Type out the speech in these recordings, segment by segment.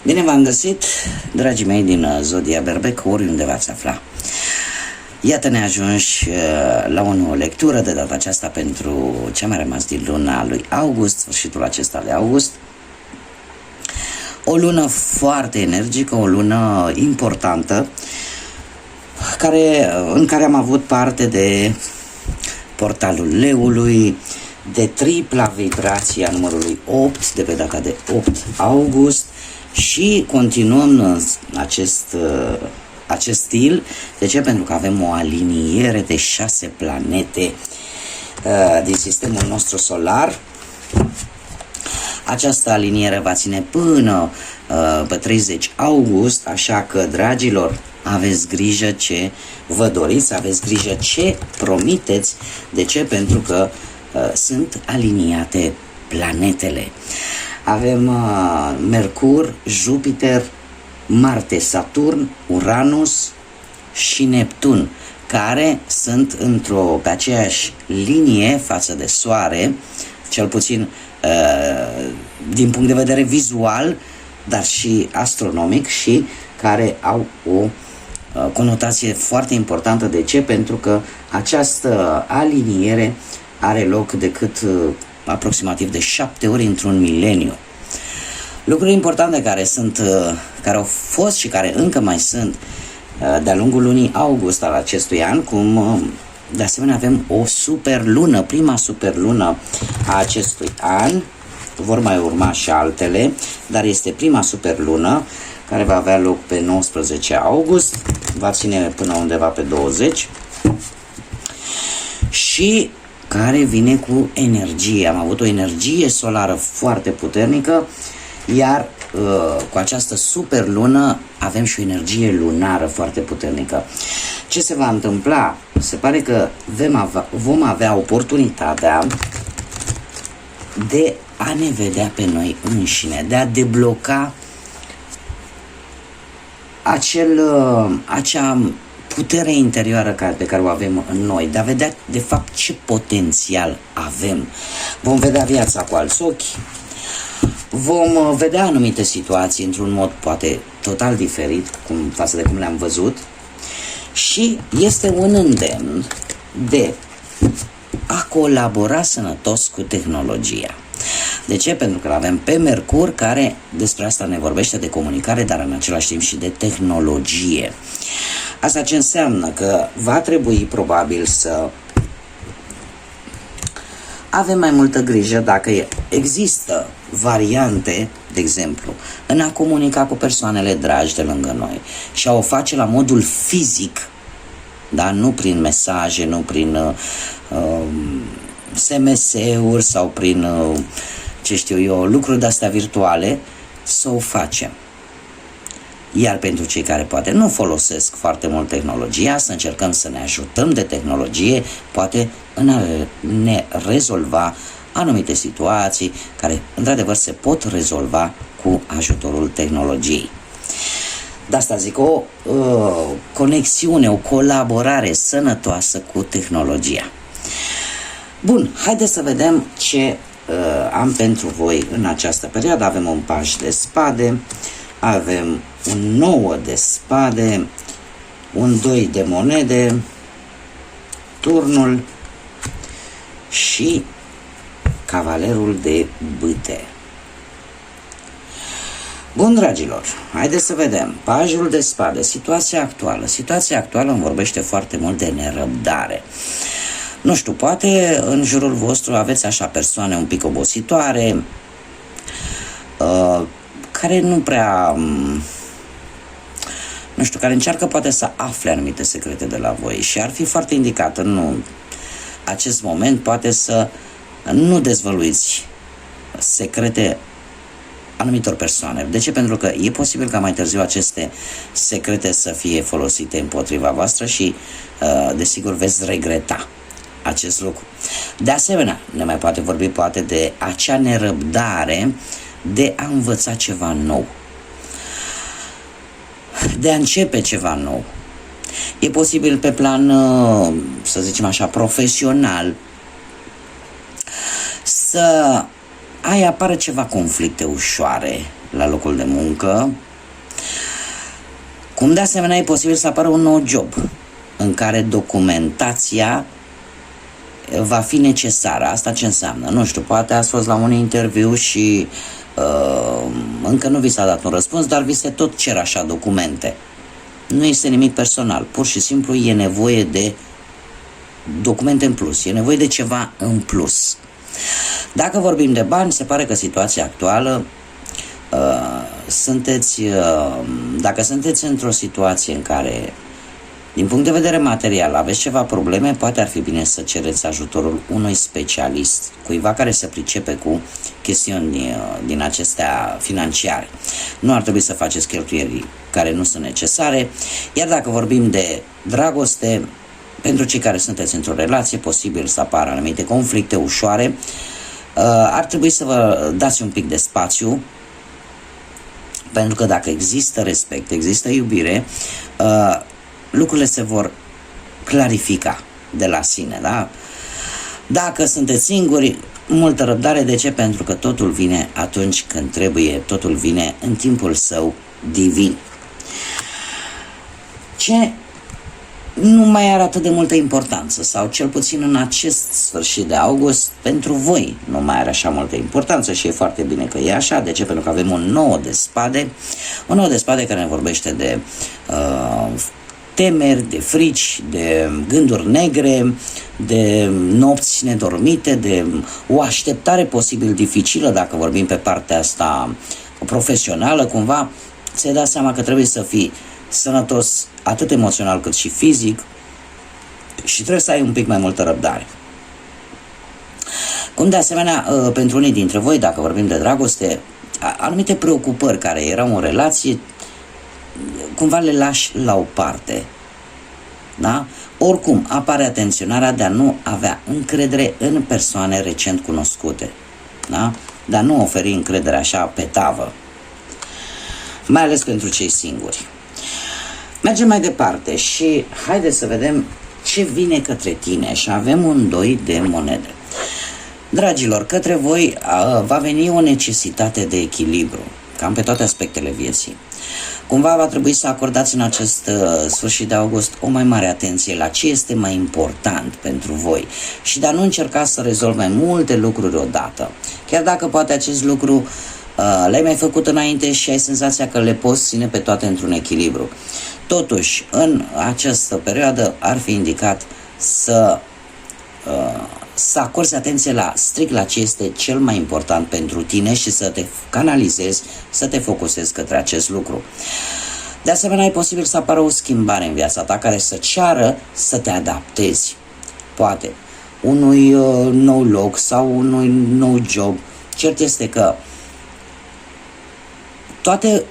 Bine v-am găsit, dragii mei din Zodia Berbec, oriunde v-ați afla. Iată-ne ajunși la o nouă lectură, de data aceasta pentru ce a mai rămas din luna lui august, sfârșitul acesta de august. O lună foarte energică, o lună importantă, în care am avut parte de portalul leului, de tripla vibrație a numărului 8, de pe data de 8 august, și continuăm acest stil. De ce? Pentru că avem o aliniere de 6 planete din sistemul nostru solar. Această aliniere va ține până pe 30 august, așa că, dragilor, aveți grijă ce vă doriți, aveți grijă ce promiteți. De ce? Pentru că sunt aliniate planetele. Avem Mercur, Jupiter, Marte, Saturn, Uranus și Neptun, care sunt pe aceeași linie față de Soare, cel puțin din punct de vedere vizual, dar și astronomic, și care au o conotație foarte importantă. De ce? Pentru că această aliniere are loc decât aproximativ de 7 ori într-un mileniu. Lucruri importante care au fost și care încă mai sunt de-a lungul lunii august al acestui an, cum de asemenea avem o superlună, prima superlună a acestui an. Vor mai urma și altele, dar este prima superlună care va avea loc pe 19 august, va ține până undeva pe 20 și care vine cu energie. Am avut o energie solară foarte puternică, iar cu această superlună avem și o energie lunară foarte puternică. Ce se va întâmpla? Se pare că vom avea oportunitatea de a ne vedea pe noi înșine, de a debloca acea putere interioară pe care o avem în noi, de a vedea de fapt ce potențial avem. Vom vedea viața cu alți ochi, vom vedea anumite situații într-un mod poate total diferit față de cum le-am văzut, și este un îndemn de a colabora sănătos cu tehnologia. De ce? Pentru că avem pe Mercur, care despre asta ne vorbește, de comunicare, dar în același timp și de tehnologie. Asta ce înseamnă? Că va trebui probabil să avem mai multă grijă dacă există variante, de exemplu, în a comunica cu persoanele dragi de lângă noi și a o face la modul fizic, da? Nu prin mesaje, nu prin SMS-uri sau prin, lucruri de-astea virtuale, să o facem. Iar pentru cei care poate nu folosesc foarte mult tehnologia, să încercăm să ne ajutăm de tehnologie, poate în a ne rezolva anumite situații care, într-adevăr, se pot rezolva cu ajutorul tehnologiei. De asta zic, o conexiune, o colaborare sănătoasă cu tehnologia. Bun, haideți să vedem ce am pentru voi în această perioadă. Avem un paș de spade, avem un 9 de spade, un 2 de monede, turnul și cavalerul de bâte. Bun, dragilor, haideți să vedem. Pajul de spade, situația actuală. Situația actuală îmi vorbește foarte mult de nerăbdare. Nu știu, poate în jurul vostru aveți așa persoane un pic obositoare, care nu prea, nu știu, care încearcă poate să afle anumite secrete de la voi și ar fi foarte indicat în acest moment poate să nu dezvăluiți secrete anumitor persoane. De ce? Pentru că e posibil ca mai târziu aceste secrete să fie folosite împotriva voastră și desigur veți regreta acest lucru. De asemenea, ne mai poate vorbi poate de acea nerăbdare de a învăța ceva nou, de a începe ceva nou. E posibil pe plan, să zicem așa, profesional, să apară ceva conflicte ușoare la locul de muncă. Cum de asemenea e posibil să apară un nou job în care documentația va fi necesară. Asta ce înseamnă? Nu știu, poate ați fost la un interviu și încă nu vi s-a dat un răspuns, dar vi se tot cer așa documente. Nu este nimic personal, pur și simplu e nevoie de documente în plus, e nevoie de ceva în plus. Dacă vorbim de bani, se pare că situația actuală dacă sunteți într-o situație în care, din punct de vedere material, aveți ceva probleme, poate ar fi bine să cereți ajutorul unui specialist, cuiva care se pricepe cu chestiuni din acestea financiare. Nu ar trebui să faceți cheltuieli care nu sunt necesare, iar dacă vorbim de dragoste, pentru cei care sunteți într-o relație, posibil să apară anumite conflicte ușoare, ar trebui să vă dați un pic de spațiu, pentru că dacă există respect, există iubire, lucrurile se vor clarifica de la sine, da? Dacă sunteți singuri, multă răbdare. De ce? Pentru că totul vine atunci când trebuie, totul vine în timpul său divin. Ce nu mai are atât de multă importanță, sau cel puțin în acest sfârșit de august, pentru voi nu mai are așa multă importanță și e foarte bine că e așa. De ce? Pentru că avem un nou de spade care ne vorbește de temeri, de frici, de gânduri negre, de nopți nedormite, de o așteptare posibil dificilă. Dacă vorbim pe partea asta profesională, cumva ți-ai dat seama că trebuie să fii sănătos atât emoțional cât și fizic și trebuie să ai un pic mai multă răbdare. Cum de asemenea, pentru unii dintre voi, dacă vorbim de dragoste, anumite preocupări care erau în relație, cumva le lași la o parte. Da? Oricum, apare atenționarea de a nu avea încredere în persoane recent cunoscute. Da? De a nu oferi încredere așa pe tavă. Mai ales pentru cei singuri. Mergem mai departe și haideți să vedem ce vine către tine. Și avem un 2 de monede. Dragilor, către voi va veni o necesitate de echilibru, cam pe toate aspectele vieții. Cumva va trebui să acordați în acest sfârșit de august o mai mare atenție la ce este mai important pentru voi și de a nu încerca să rezolvi mai multe lucruri odată. Chiar dacă poate acest lucru le-ai mai făcut înainte și ai senzația că le poți ține pe toate într-un echilibru. Totuși, în această perioadă ar fi indicat să acorzi atenție strict la ce este cel mai important pentru tine și să te canalizezi, să te focusezi către acest lucru. De asemenea, e posibil să apară o schimbare în viața ta care să ceară să te adaptezi. Poate unui nou loc sau unui nou job. Cert este că toate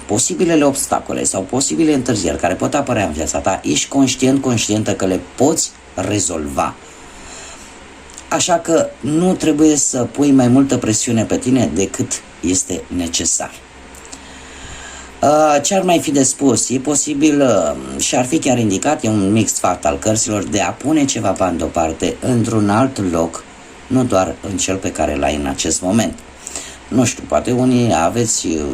posibilele obstacole sau posibile întârzieri care pot apărea în viața ta, ești conștientă că le poți rezolva. Așa că nu trebuie să pui mai multă presiune pe tine decât este necesar. Ce ar mai fi de spus? E posibil și ar fi chiar indicat, e un mix sfat al cărților, de a pune ceva bani deoparte într-un alt loc, nu doar în cel pe care l-ai în acest moment. Nu știu, poate unii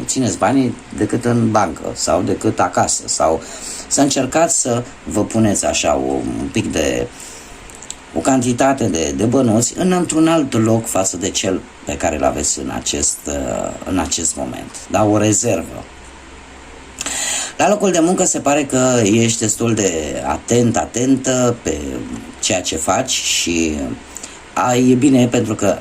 țineți banii decât în bancă sau decât acasă, sau să încercați să vă puneți așa un pic de o cantitate de bănuți într-un alt loc față de cel pe care îl aveți în acest moment. Da, o rezervă. La locul de muncă se pare că ești destul de atentă pe ceea ce faci și e bine, pentru că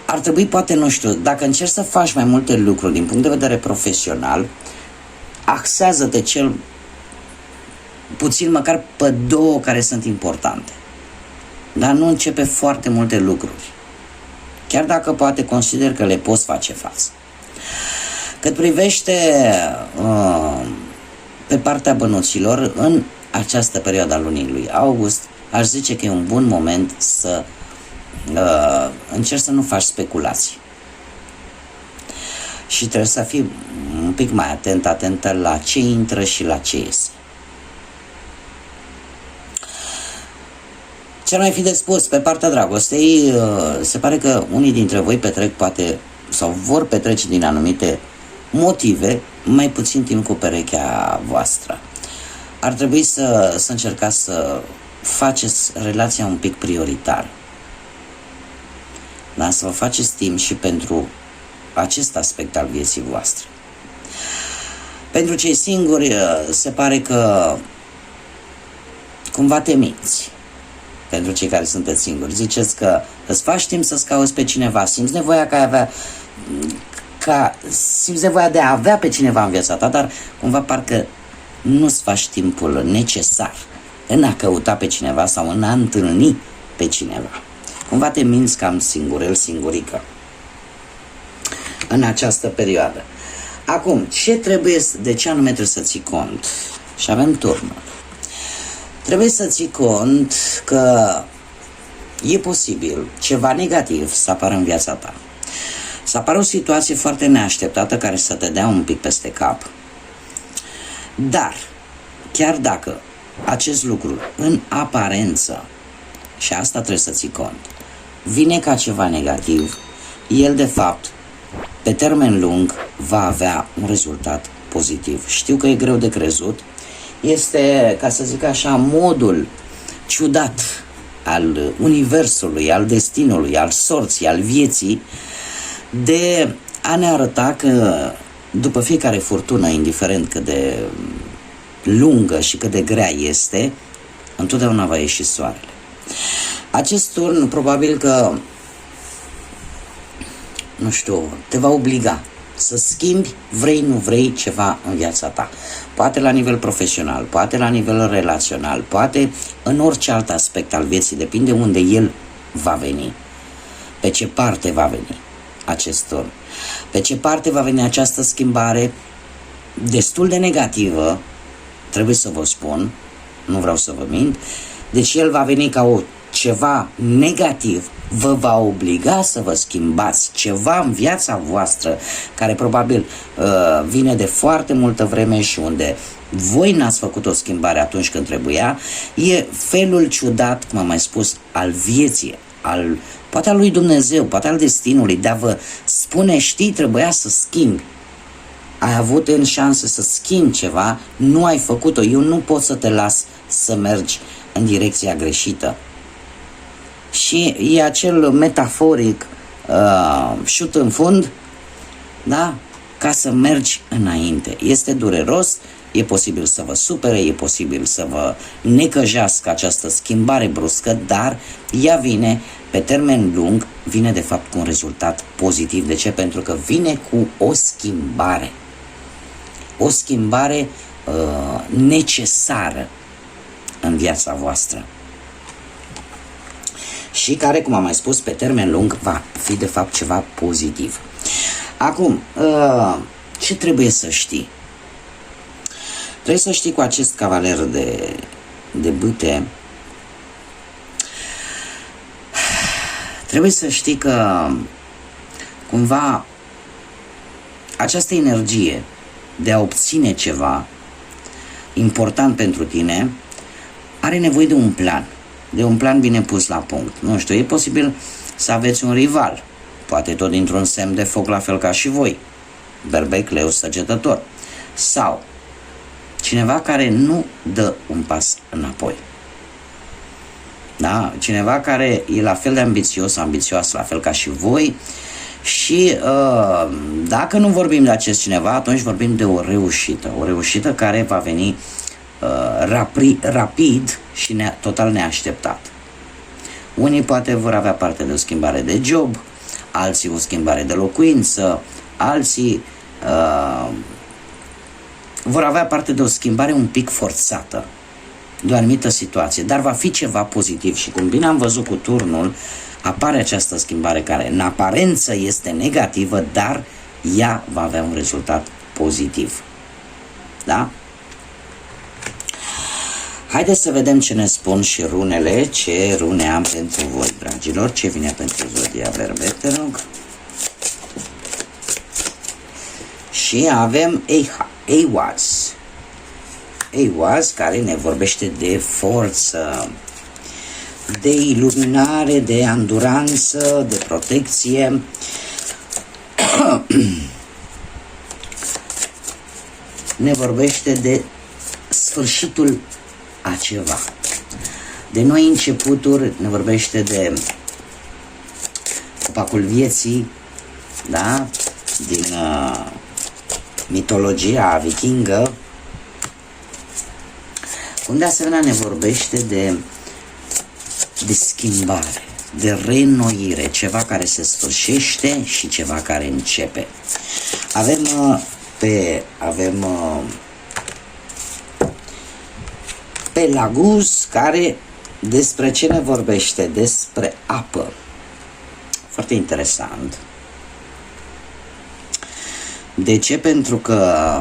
ar trebui, poate, nu știu, dacă încerci să faci mai multe lucruri din punct de vedere profesional, axează-te cel puțin măcar pe 2 care sunt importante. Dar nu începe foarte multe lucruri, chiar dacă poate consider că le poți face față. Cât privește pe partea bănuților, în această perioadă a lunii lui august, aș zice că e un bun moment să încerci să nu faci speculații. Și trebuie să fii un pic mai atentă la ce intră și la ce iese. Ce mai fi de spus pe partea dragostei? Se pare că unii dintre voi petrec poate sau vor petrece din anumite motive mai puțin timp cu perechea voastră. Ar trebui să încercați să faceți relația un pic prioritară. Da? Să vă faceți timp și pentru acest aspect al vieții voastre. Pentru cei singuri se pare că cumva temiți. Pentru cei care sunteți singuri. Ziceți că îți faci timp să-ți cauți pe cineva, simți nevoia simți nevoia de a avea pe cineva în viața ta, dar cumva parcă nu-ți faci timpul necesar în a căuta pe cineva sau în a întâlni pe cineva. Cumva te minți cam singurel, singurică în această perioadă. Acum, de ce anume trebuie să ții cont? Și avem turnul. Trebuie să ții cont că e posibil ceva negativ să apară în viața ta. Să apară o situație foarte neașteptată care să te dea un pic peste cap. Dar, chiar dacă acest lucru în aparență, și asta trebuie să ții cont, vine ca ceva negativ, el de fapt, pe termen lung, va avea un rezultat pozitiv. Știu că e greu de crezut, este, ca să zic așa, modul ciudat al universului, al destinului, al sorții, al vieții, de a ne arăta că după fiecare furtună, indiferent cât de lungă și cât de grea este, întotdeauna va ieși soarele. Acest turn probabil că, nu știu, te va obliga să schimbi, vrei, nu vrei, ceva în viața ta. Poate la nivel profesional, poate la nivel relațional, poate în orice alt aspect al vieții, depinde unde el va veni. Pe ce parte va veni acest turn. Pe ce parte va veni această schimbare destul de negativă, trebuie să vă spun, nu vreau să vă mint, deci el va veni ca ceva negativ, vă va obliga să vă schimbați ceva în viața voastră care probabil vine de foarte multă vreme și unde voi n-ați făcut o schimbare atunci când trebuia. E felul ciudat, cum am mai spus, al vieții, poate al lui Dumnezeu, poate al destinului, de a vă spune, știi, trebuia să schimbi. Ai avut în șanse să schimbi ceva, nu ai făcut-o, eu nu pot să te las să mergi în direcția greșită. Și e acel metaforic șut în fund, da? Ca să mergi înainte. Este dureros, e posibil să vă supere, e posibil să vă necăjească această schimbare bruscă, dar ea vine pe termen lung, vine de fapt cu un rezultat pozitiv. De ce? Pentru că vine cu o schimbare. O schimbare necesară în viața voastră. Și care, cum am mai spus, pe termen lung va fi de fapt ceva pozitiv. Acum, ce trebuie să știi? Trebuie să știi cu acest cavaler de bâte, trebuie să știi că cumva această energie de a obține ceva important pentru tine are nevoie de un plan. De un plan bine pus la punct. Nu știu, e posibil să aveți un rival, poate tot dintr-un semn de foc la fel ca și voi, berbec, leu, săgetător, sau cineva care nu dă un pas înapoi. Da? Cineva care e la fel de ambițios la fel ca și voi și dacă nu vorbim de acest cineva, atunci vorbim de o reușită care va veni rapid și total neașteptat. Unii poate vor avea parte de o schimbare de job, alții o schimbare de locuință, alții vor avea parte de o schimbare un pic forțată, de o anumită situație, dar va fi ceva pozitiv și cum bine am văzut cu turnul, apare această schimbare care în aparență este negativă, dar ea va avea un rezultat pozitiv. Da? Haideți să vedem ce ne spun și runele, ce rune am pentru voi, dragilor, ce vine pentru Zodia Berbec, te rog. Și avem Ehwaz, care ne vorbește de forță. de iluminare, de anduranță, de protecție. Ne vorbește de sfârșitul a ceva, de noi începuturi, ne vorbește de copacul vieții, da? Din mitologia vikingă, unde asemenea ne vorbește de schimbare, de reînnoire, ceva care se sfârșește și ceva care începe. Avem Pelagus, care despre ce ne vorbește? Despre apă. Foarte interesant. De ce? Pentru că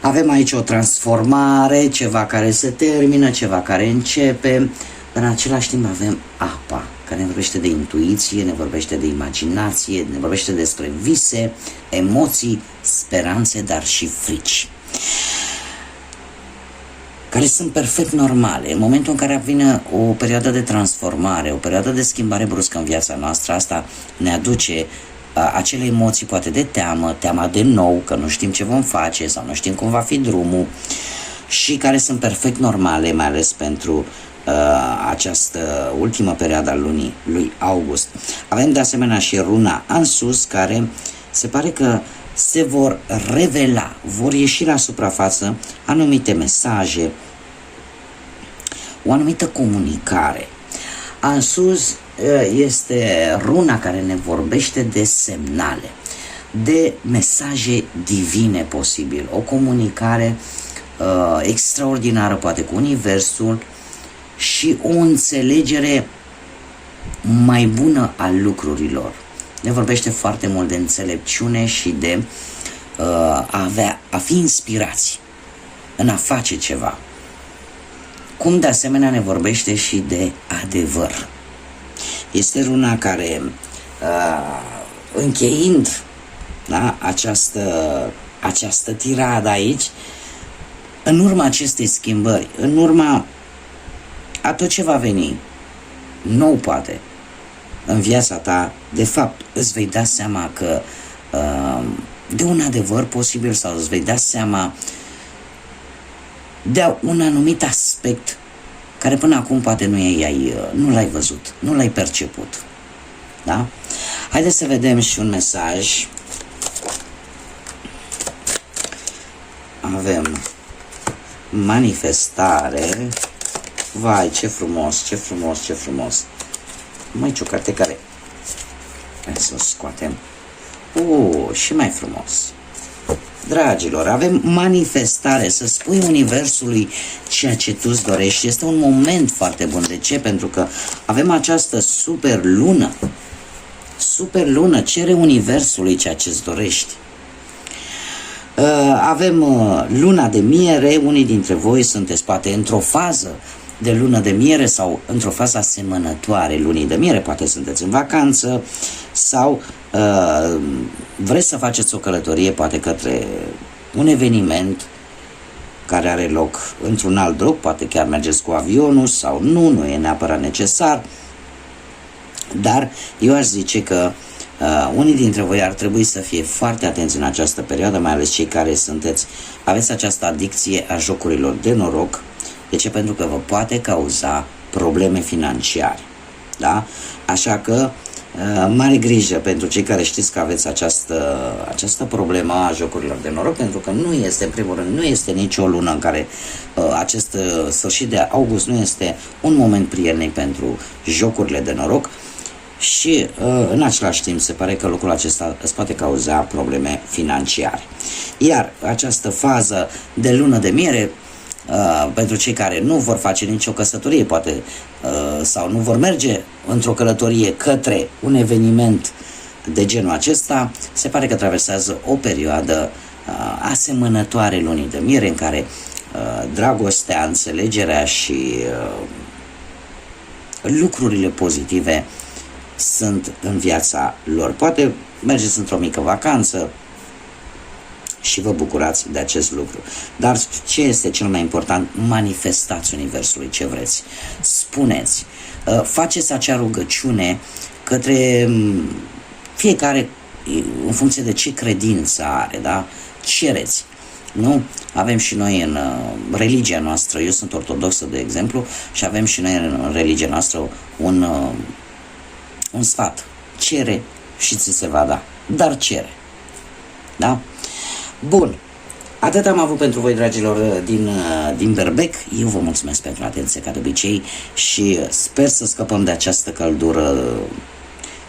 avem aici o transformare, ceva care se termină, ceva care începe, dar în același timp avem apa, care ne vorbește de intuiție, ne vorbește de imaginație, ne vorbește despre vise, emoții, speranțe, dar și frici, care sunt perfect normale. În momentul în care vine o perioadă de transformare, o perioadă de schimbare bruscă în viața noastră, asta ne aduce acele emoții poate de teamă, teama de nou, că nu știm ce vom face sau nu știm cum va fi drumul, și care sunt perfect normale, mai ales pentru această ultimă perioadă a lunii lui august. Avem de asemenea și runa Ansus, care se pare că se vor revela, vor ieși la suprafață anumite mesaje, o anumită comunicare. Ansus este runa care ne vorbește de semnale, de mesaje divine posibil, o comunicare extraordinară poate cu universul și o înțelegere mai bună a lucrurilor. Ne vorbește foarte mult de înțelepciune și de a fi inspirați în a face ceva. Cum de asemenea ne vorbește și de adevăr. Este runa care, încheind, da, această tiradă aici, în urma acestei schimbări, în urma a tot ce va veni, nou poate, în viața ta, de fapt, îți vei da seama că de un adevăr posibil, sau îți vei da seama de un anumit aspect care până acum poate nu l-ai văzut, nu l-ai perceput. Da? Haideți să vedem și un mesaj. Avem manifestare. Vai, ce frumos, ce frumos, ce frumos. Mai ce o carte care... Hai să o scoatem. Și mai frumos. Dragilor, avem manifestare, să spui universului ceea ce tu îți dorești. Este un moment foarte bun. De ce? Pentru că avem această super lună. Super lună, cere universului ceea ce îți dorești. Avem luna de miere. Unii dintre voi sunteți poate într-o fază de lună de miere sau într-o fază asemănătoare lunii de miere. Poate sunteți în vacanță sau vreți să faceți o călătorie poate către un eveniment care are loc într-un alt loc, poate chiar mergeți cu avionul sau nu e neapărat necesar, dar eu aș zice că unii dintre voi ar trebui să fie foarte atenți în această perioadă, mai ales cei care aveți această adicție a jocurilor de noroc. De ce? Pentru că vă poate cauza probleme financiare. Da? Așa că mare grijă pentru cei care știți că aveți această problemă a jocurilor de noroc, pentru că nu este, în primul rând, nu este nicio lună în care acest sfârșit de august nu este un moment prielnic pentru jocurile de noroc și în același timp se pare că lucrul acesta îți poate cauza probleme financiare. Iar această fază de lună de miere, pentru cei care nu vor face nicio căsătorie poate sau nu vor merge într-o călătorie către un eveniment de genul acesta, se pare că traversează o perioadă asemănătoare lunii de miere, în care dragostea, înțelegerea și lucrurile pozitive sunt în viața lor. Poate mergeți într-o mică vacanță, și vă bucurați de acest lucru. Dar ce este cel mai important? Manifestați Universului ce vreți. Spuneți, faceți acea rugăciune către fiecare în funcție de ce credință are, da? Cereți. Nu? Avem și noi în religia noastră, eu sunt ortodoxă de exemplu, și avem și noi în religia noastră un sfat. Cere și ți se va da. Dar cere. Da? Bun. Atât am avut pentru voi, dragilor, din Berbec. Eu vă mulțumesc pentru atenție, ca de obicei, și sper să scăpăm de această căldură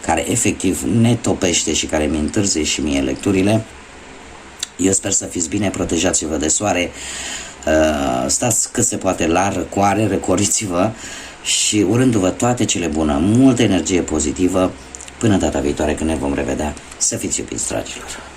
care efectiv ne topește și care mi întârzie și mie lecturile. Eu sper să fiți bine, protejați-vă de soare, stați cât se poate la răcoare, răcoriți-vă și urându-vă toate cele bune, multă energie pozitivă, până data viitoare când ne vom revedea. Să fiți iubiți, dragilor!